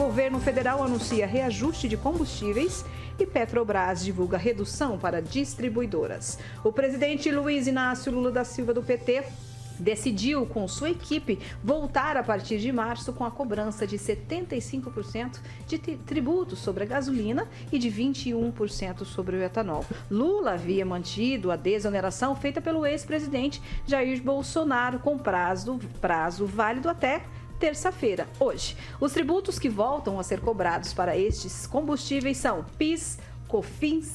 Governo federal anuncia reajuste de combustíveis e Petrobras divulga redução para distribuidoras. O presidente Luiz Inácio Lula da Silva, do PT, decidiu, com sua equipe, voltar a partir de março com a cobrança de 75% de tributos sobre a gasolina e de 21% sobre o etanol. Lula havia mantido a desoneração feita pelo ex-presidente Jair Bolsonaro com prazo válido até terça-feira, hoje. Os tributos que voltam a ser cobrados para estes combustíveis são PIS, COFINS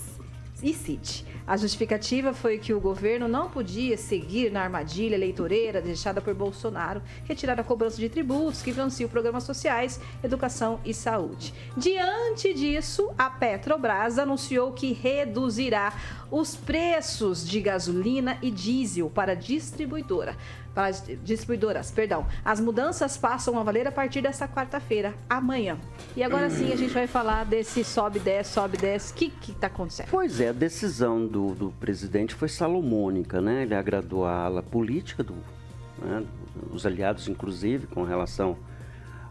e CIT. A justificativa foi que o governo não podia seguir na armadilha eleitoreira deixada por Bolsonaro, retirar a cobrança de tributos que financiam programas sociais, educação e saúde. Diante disso, a Petrobras anunciou que reduzirá os preços de gasolina e diesel para distribuidoras. As mudanças passam a valer a partir desta quarta-feira, amanhã. E agora sim a gente vai falar desse sobe, desce. O que está acontecendo? Pois é, a decisão do presidente foi salomônica, né? Ele agradou a ala política, os aliados, inclusive, com relação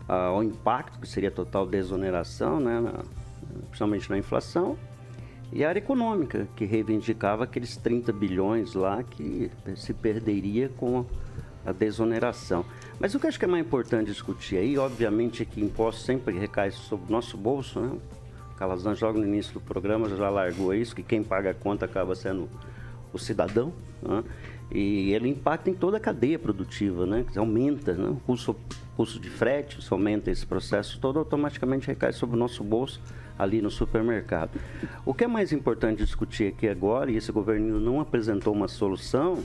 ao impacto que seria a total desoneração, né? Principalmente na inflação. E a área econômica, que reivindicava aqueles 30 bilhões lá que se perderia com a desoneração. Mas o que eu acho que é mais importante discutir aí, obviamente, é que imposto sempre recai sobre o nosso bolso, né? O Calazans, logo no início do programa, já largou isso, que quem paga a conta acaba sendo o cidadão, né? E ele impacta em toda a cadeia produtiva, né? Aumenta, né? O custo de frete, se aumenta esse processo todo, automaticamente recai sobre o nosso bolso ali no supermercado. O que é mais importante discutir aqui agora, e esse governo não apresentou uma solução,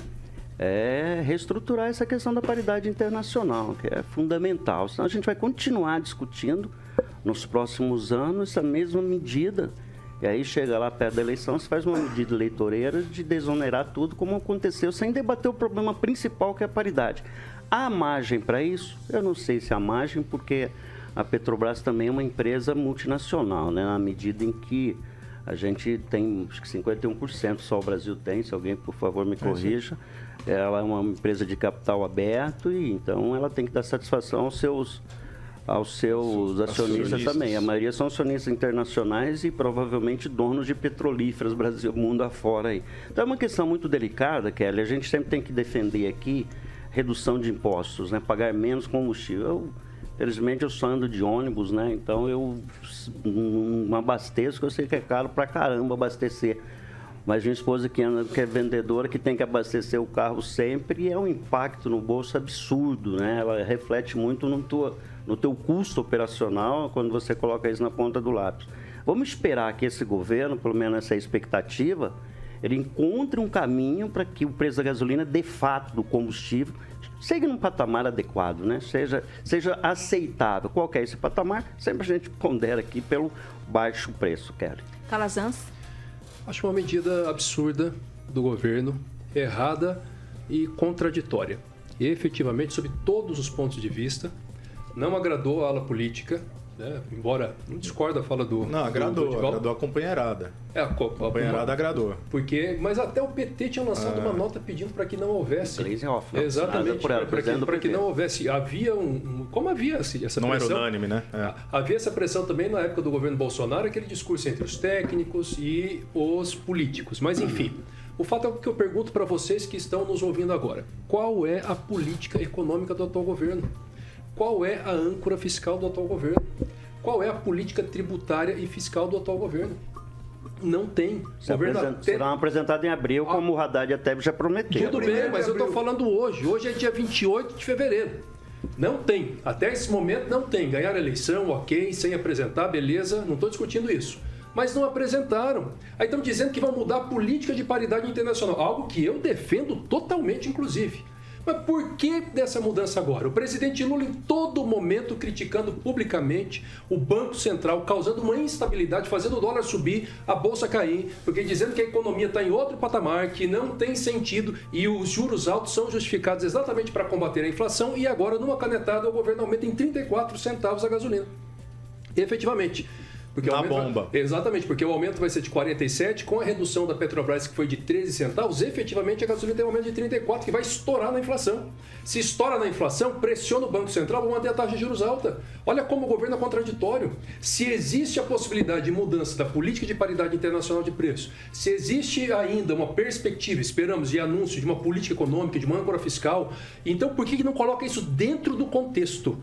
é reestruturar essa questão da paridade internacional, que é fundamental. Senão a gente vai continuar discutindo nos próximos anos essa mesma medida. E aí chega lá perto da eleição, se faz uma medida eleitoreira de desonerar tudo, como aconteceu, sem debater o problema principal, que é a paridade. Há margem para isso? Eu não sei se há margem, porque a Petrobras também é uma empresa multinacional, né? Na medida em que a gente tem, acho que 51% só o Brasil tem, se alguém, por favor, me corrija. Ela é uma empresa de capital aberto e, então, ela tem que dar satisfação aos seus acionistas também. A maioria são acionistas internacionais e provavelmente donos de petrolíferas Brasil, mundo afora aí. Então é uma questão muito delicada, Kelly. A gente sempre tem que defender aqui redução de impostos, né? Pagar menos combustível. Felizmente eu só ando de ônibus, né? Então eu não abasteço, que eu sei que é caro pra caramba abastecer. Mas minha esposa que é vendedora, que tem que abastecer o carro sempre, e é um impacto no bolso absurdo, né? Ela reflete muito no teu custo operacional quando você coloca isso na ponta do lápis. Vamos esperar que esse governo, pelo menos essa expectativa, ele encontre um caminho para que o preço da gasolina, de fato, do combustível, chegue num patamar adequado, né? Seja aceitável. Qual que é esse patamar? Sempre a gente pondera aqui pelo baixo preço, Kelly. Calazans? Acho uma medida absurda do governo, errada e contraditória. E efetivamente, sob todos os pontos de vista, não agradou a ala política, né? Embora não discorda a fala do... Não, agradou a companheirada. A companheirada agradou. Mas até o PT tinha lançado uma nota pedindo para que não houvesse... Exatamente, para que não houvesse... Havia como havia essa pressão... Não era unânime, né? Havia essa pressão também na época do governo Bolsonaro, aquele discurso entre os técnicos e os políticos. Mas, enfim, o fato é que eu pergunto para vocês que estão nos ouvindo agora. Qual é a política econômica do atual governo? Qual é a âncora fiscal do atual governo? Qual é a política tributária e fiscal do atual governo? Não tem. Será apresentado em abril, como o Haddad até já prometeu. Tudo bem, mas eu estou falando hoje. Hoje é dia 28 de fevereiro. Não tem. Até esse momento não tem. Ganharam a eleição, ok, sem apresentar, beleza. Não estou discutindo isso. Mas não apresentaram. Aí estão dizendo que vão mudar a política de paridade internacional. Algo que eu defendo totalmente, inclusive. Mas por que dessa mudança agora? O presidente Lula, em todo momento, criticando publicamente o Banco Central, causando uma instabilidade, fazendo o dólar subir, a bolsa cair, porque dizendo que a economia está em outro patamar, que não tem sentido, e os juros altos são justificados exatamente para combater a inflação, e agora, numa canetada, o governo aumenta em 34 centavos a gasolina. E, efetivamente, Porque Na bomba. Exatamente, porque o aumento vai ser de 47, com a redução da Petrobras, que foi de 13 centavos, efetivamente a gasolina tem um aumento de 34, que vai estourar na inflação. Se estoura na inflação, pressiona o Banco Central para manter a taxa de juros alta. Olha como o governo é contraditório. Se existe a possibilidade de mudança da política de paridade internacional de preços, se existe ainda uma perspectiva, esperamos, de anúncio de uma política econômica, de uma âncora fiscal, então por que não coloca isso dentro do contexto?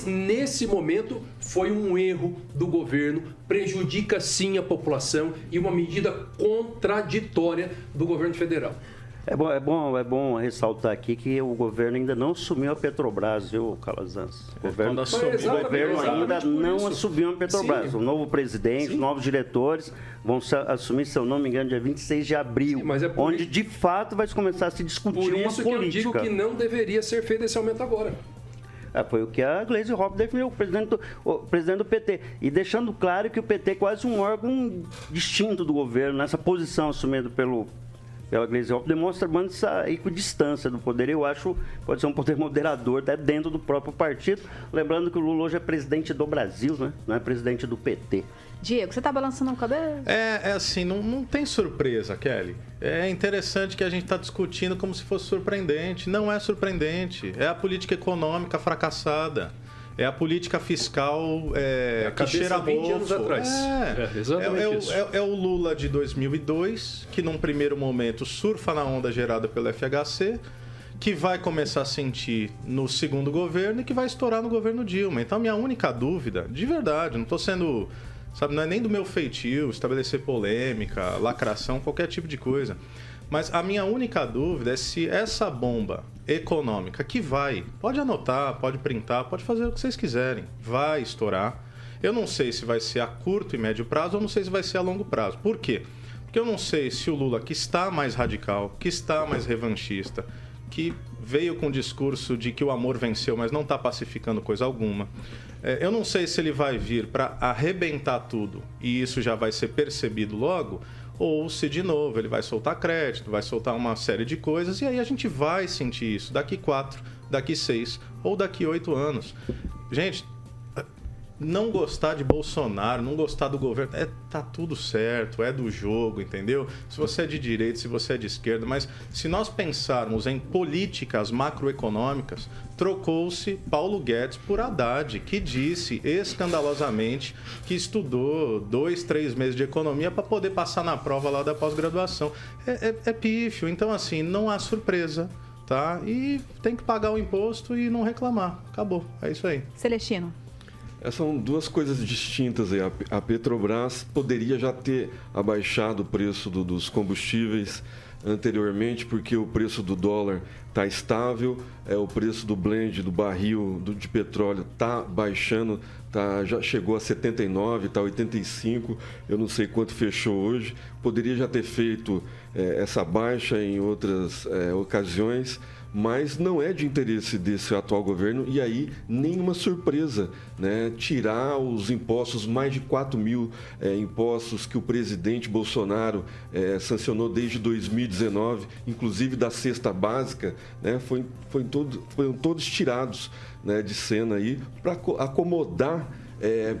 Nesse momento, foi um erro do governo, prejudica sim a população e uma medida contraditória do governo federal. É bom ressaltar aqui que o governo ainda não assumiu a Petrobras, viu, Calazans? O governo ainda não assumiu a Petrobras. Sim. O novo presidente, os novos diretores vão assumir, se eu não me engano, dia 26 de abril, onde de fato vai começar a se discutir uma política. Por isso que eu digo que não deveria ser feito esse aumento agora. Foi o que a Gleisi Hoffmann definiu, o presidente do PT. E deixando claro que o PT é quase um órgão distinto do governo, nessa posição assumida pela Gleisi Hoffmann, demonstra essa equidistância do poder. Eu acho que pode ser um poder moderador até dentro do próprio partido. Lembrando que o Lula hoje é presidente do Brasil, né? Não é presidente do PT. Diego, você tá balançando o cabelo? É assim, não tem surpresa, Kelly. É interessante que a gente está discutindo como se fosse surpreendente. Não é surpreendente. É a política econômica fracassada. É a política fiscal que cheira a 20 anos atrás. Exatamente isso. É o Lula de 2002, que num primeiro momento surfa na onda gerada pelo FHC, que vai começar a sentir no segundo governo e que vai estourar no governo Dilma. Então, minha única dúvida, de verdade, não estou sendo... Sabe, não é nem do meu feitio estabelecer polêmica, lacração, qualquer tipo de coisa. Mas a minha única dúvida é se essa bomba econômica que pode anotar, pode printar, pode fazer o que vocês quiserem, vai estourar. Eu não sei se vai ser a curto e médio prazo, ou não sei se vai ser a longo prazo. Por quê? Porque eu não sei se o Lula, que está mais radical, que está mais revanchista, que veio com o discurso de que o amor venceu, mas não está pacificando coisa alguma. Eu não sei se ele vai vir para arrebentar tudo e isso já vai ser percebido logo, ou se, de novo, ele vai soltar crédito, vai soltar uma série de coisas, e aí a gente vai sentir isso daqui 4, daqui 6 ou daqui 8 anos. Gente, não gostar de Bolsonaro, não gostar do governo, tá tudo certo, é do jogo, entendeu? Se você é de direita, se você é de esquerda, mas se nós pensarmos em políticas macroeconômicas, trocou-se Paulo Guedes por Haddad, que disse escandalosamente que estudou 2, 3 meses de economia para poder passar na prova lá da pós-graduação. É pífio, então assim, não há surpresa, tá? E tem que pagar o imposto e não reclamar. Acabou, é isso aí. Celestino. São duas coisas distintas aí. A Petrobras poderia já ter abaixado o preço dos combustíveis anteriormente, porque o preço do dólar está estável, o preço do blend, do barril de petróleo está baixando, já chegou a 79, está 85, eu não sei quanto fechou hoje. Poderia já ter feito essa baixa em outras ocasiões, mas não é de interesse desse atual governo, e aí nenhuma surpresa, né? Tirar os impostos, mais de 4 mil impostos que o presidente Bolsonaro sancionou desde 2019, inclusive da cesta básica, né? Foram todos tirados, né, de cena aí para acomodar,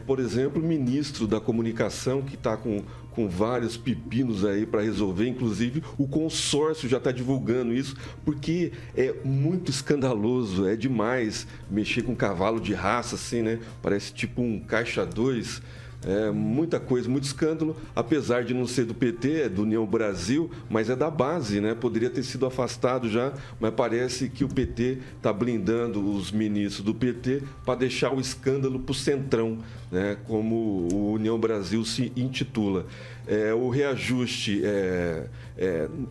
por exemplo, o ministro da Comunicação, que está com vários pepinos aí para resolver, inclusive o consórcio já está divulgando isso, porque é muito escandaloso, é demais mexer com cavalo de raça, assim, né? Parece tipo um caixa 2. Muita coisa, muito escândalo, apesar de não ser do PT, é do União Brasil, mas é da base, né? Poderia ter sido afastado já, mas parece que o PT está blindando os ministros do PT para deixar o escândalo para o centrão, né? Como o União Brasil se intitula. O reajuste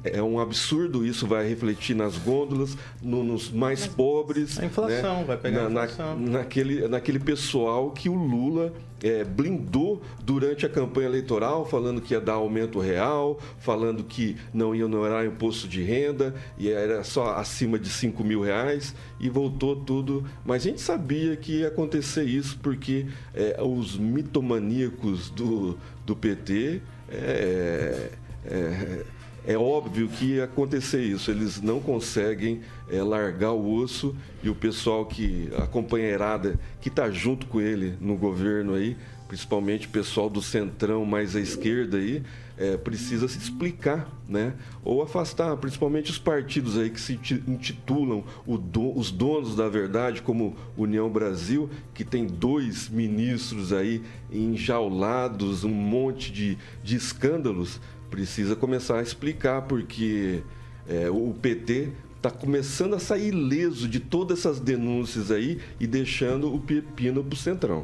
é um absurdo, isso vai refletir nas gôndolas, nos mais pobres. A inflação, né? Vai pegar a inflação. Naquele pessoal que o Lula blindou durante a campanha eleitoral, falando que ia dar aumento real, falando que não ia onerar imposto de renda, e era só acima de 5 mil reais, e voltou tudo. Mas a gente sabia que ia acontecer isso, porque os mitomaníacos do PT... É óbvio que ia acontecer isso, eles não conseguem largar o osso, e o pessoal a companheirada que está junto com ele no governo aí, principalmente o pessoal do centrão mais à esquerda aí, precisa se explicar, né? Ou afastar, principalmente os partidos aí que se intitulam os donos da verdade, como União Brasil, que tem 2 ministros aí enjaulados, um monte de escândalos, precisa começar a explicar, porque o PT está começando a sair ileso de todas essas denúncias aí e deixando o pepino para o centrão.